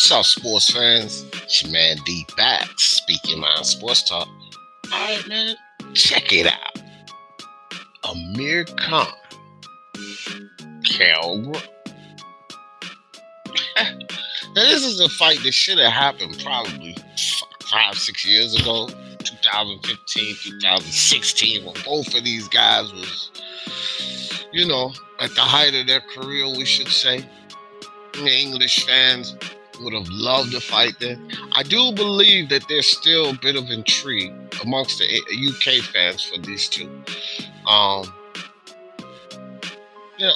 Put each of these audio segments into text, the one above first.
What's up, sports fans? It's your man D back, speaking my sports talk. Alright, man, check it out. Amir Khan, Kell Brook. Now, this is a fight that should have happened probably 5-6 years ago, 2015, 2016, when both of these guys was, at the height of their career, we should say. The English fans would have loved to fight then. I do believe that there's still a bit of intrigue amongst the UK fans for these two.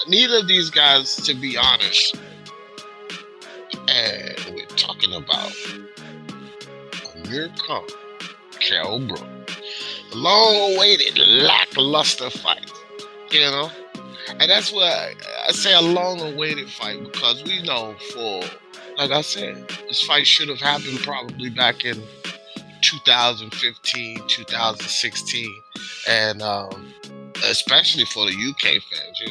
Neither of these guys, to be honest, and we're talking about Amir Khan, Kell Brook, a long-awaited, lackluster fight, And that's why I say a long-awaited fight, because we know like I said, this fight should have happened probably back in 2015, 2016, and especially for the UK fans,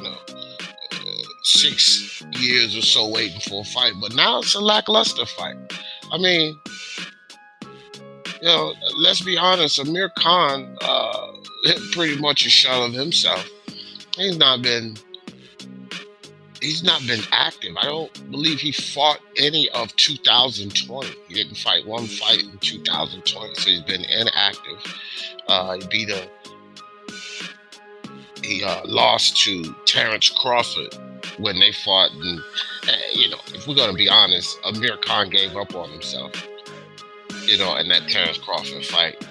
6 years or so waiting for a fight, but now it's a lackluster fight. I mean, let's be honest, Amir Khan pretty much a shell of himself. He's not been active. I don't believe he fought any of 2020. He didn't fight one fight in 2020, so he's been inactive. He lost to Terence Crawford when they fought, and if we're gonna be honest, Amir Khan gave up on himself, in that Terence Crawford fight.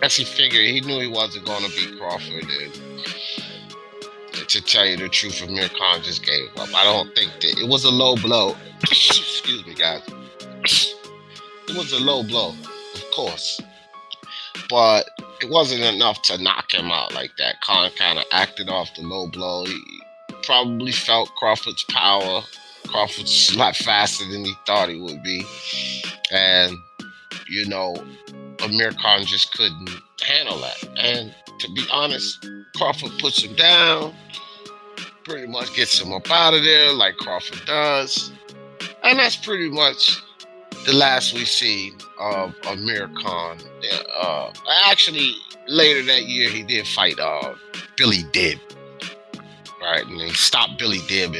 As he figured, he knew he wasn't gonna beat Crawford, and to tell you the truth, Amir Khan just gave up. I don't think that it was a low blow. Excuse me, guys. It was a low blow, of course, but it wasn't enough to knock him out like that. Khan kind of acted off the low blow. He probably felt Crawford's power. Crawford's a lot faster than he thought he would be, and Amir Khan just couldn't handle that. And to be honest, Crawford puts him down, pretty much gets him up out of there like Crawford does. And that's pretty much the last we see of Amir Khan. Actually, later that year, he did fight Billy Dibb. Right? And he stopped Billy Dibb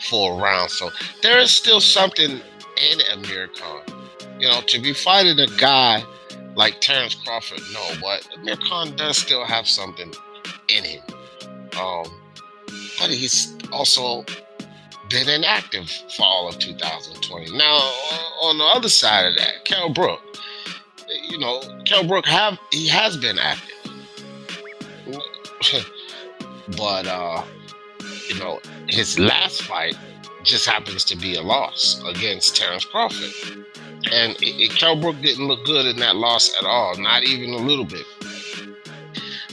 for a round. So there is still something in Amir Khan. To be fighting a guy like Terence Crawford, no, but Amir Khan does still have something in him. But he's also been inactive for all of 2020. Now, on the other side of that, Kell Brook, Kell Brook he has been active. But, his last fight just happens to be a loss against Terence Crawford. And Kell Brook didn't look good in that loss at all, not even a little bit.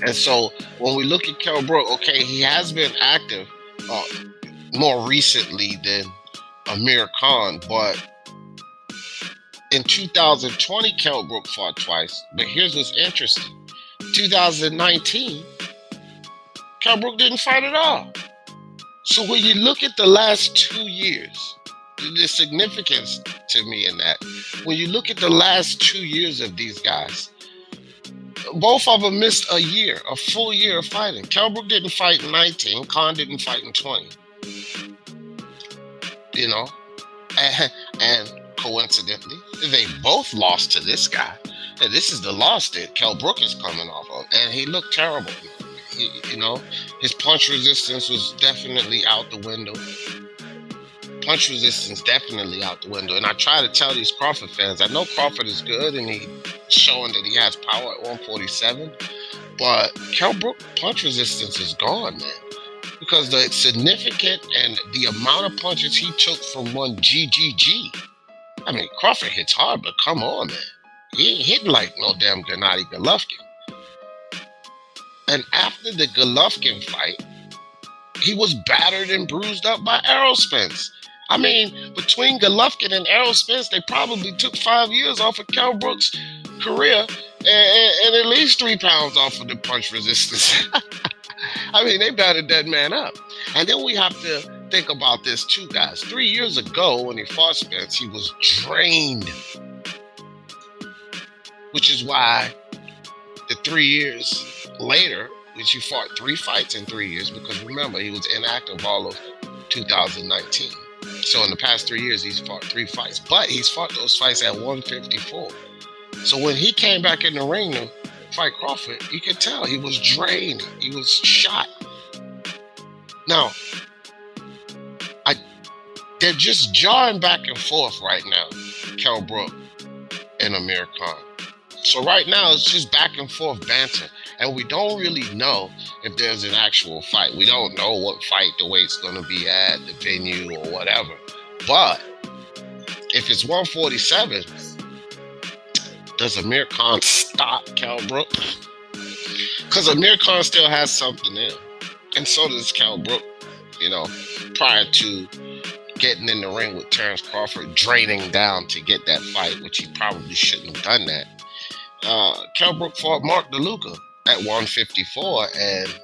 And so when we look at Kell Brook, okay, he has been active more recently than Amir Khan, but in 2020, Kell Brook fought twice. But here's what's interesting. 2019, Kell Brook didn't fight at all. So when you look at the last 2 years, the significance to me in that, when you look at the last 2 years of these guys, both of them missed a full year of fighting. Kell Brook didn't fight in 19, Khan didn't fight in 20. And coincidentally, they both lost to this guy. And this is the loss that Kell Brook is coming off of, and he looked terrible. His punch resistance was definitely out the window. And I try to tell these Crawford fans, I know Crawford is good and he's showing that he has power at 147, but Kell Brook punch resistance is gone, man. Because the significant and the amount of punches he took from one GGG. I mean, Crawford hits hard, but come on, man. He ain't hitting like no damn Gennady Golovkin. And after the Golovkin fight, he was battered and bruised up by Errol Spence. I mean, between Golovkin and Errol Spence, they probably took 5 years off of Kell Brook's career and at least 3 pounds off of the punch resistance. I mean, they battered that man up. And then we have to think about this too, guys. 3 years ago, when he fought Spence, he was drained, which is why the 3 years later, which he fought 3 fights in 3 years, because remember, he was inactive all of 2019. So in the past 3 years, he's fought 3 fights, but he's fought those fights at 154. So when he came back in the ring to fight Crawford, you could tell he was drained. He was shot. Now, they're just jarring back and forth right now, Kell Brook and Amir Khan. So right now, it's just back and forth banter. And we don't really know if there's an actual fight. We don't know what fight the weight's going to be at, the venue, or whatever. But if it's 147, does Amir Khan stop Kell Brook? Because Amir Khan still has something in him. And so does Kell Brook, prior to getting in the ring with Terence Crawford, draining down to get that fight, which he probably shouldn't have done that. Kell Brook fought Mark DeLuca at 154, and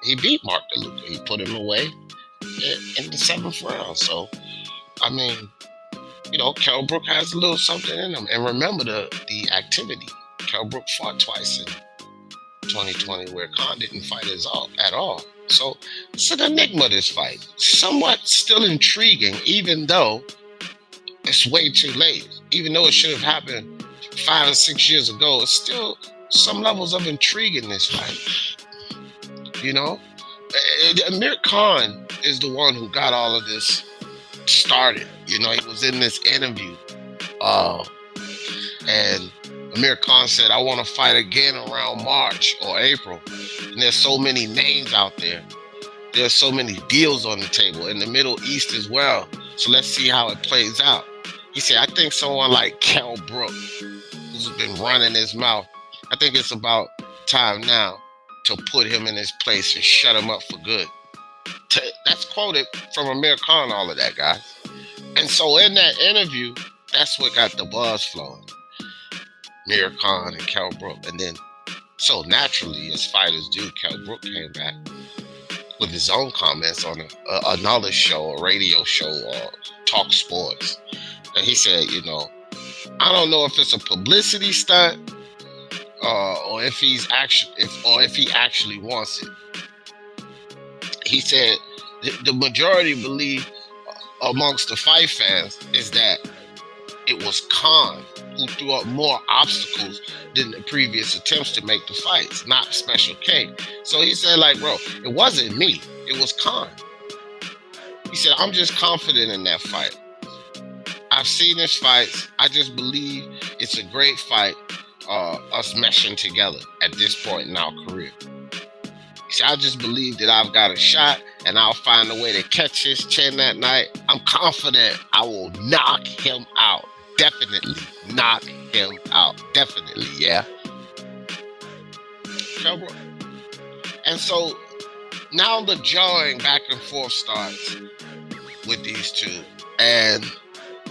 he beat Mark DeLuca. He put him away in the 7th round. So, I mean, Kell Brook has a little something in him. And remember the activity. Kell Brook fought twice in 2020 where Khan didn't fight at all. So it's an enigma, this fight. Somewhat still intriguing, even though it's way too late. Even though it should have happened 5 or 6 years ago, it's still some levels of intrigue in this fight. Amir Khan is the one who got all of this started. He was in this interview, and Amir Khan said, I want to fight again around March or April. And there's so many names out there. There's so many deals on the table in the Middle East as well. So let's see how it plays out. He said, I think someone like Kell Brook, who's been running his mouth, I think it's about time now to put him in his place and shut him up for good. That's quoted from Amir Khan, all of that, guys. And so in that interview, that's what got the buzz flowing. Amir Khan and Kell Brook. And then, so naturally, as fighters do, Kell Brook came back with his own comments on another show, a radio show, Talk Sports. And he said, I don't know if it's a publicity stunt, or if he actually wants it. He said the majority believe amongst the fight fans is that it was Khan who threw up more obstacles than the previous attempts to make the fights, not Special K. So he said, bro, it wasn't me, it was Khan. He said, I'm just confident in that fight. I've seen his fights. I just believe it's a great fight, us meshing together at this point in our career. He said, I just believe that I've got a shot and I'll find a way to catch his chin that night. I'm confident I will knock him out. Definitely knock him out. Definitely, yeah. And so now the jawing back and forth starts with these two. And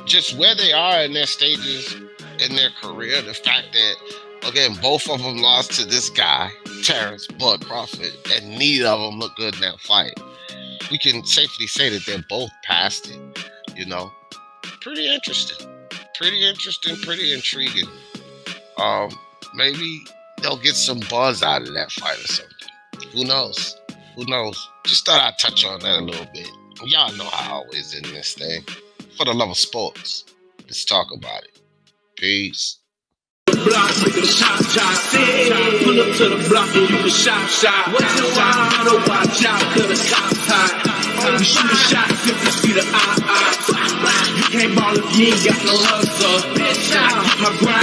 just where they are in their stages in their career, the fact that, again, both of them lost to this guy, Terence Crawford, and neither of them look good in that fight. We can safely say that they're both past it, Pretty interesting, pretty intriguing. Maybe they'll get some buzz out of that fight or something. Who knows? Just thought I'd touch on that a little bit. Y'all know how I always in this thing. For the love of sports, let's talk about it. Peace. Block, shot, pull up to the block and you can shot. What you want, watch out, cause the cops hot. We shoot shots if you see the eye. You can't ball if you ain't got no hustle. I keep my grind.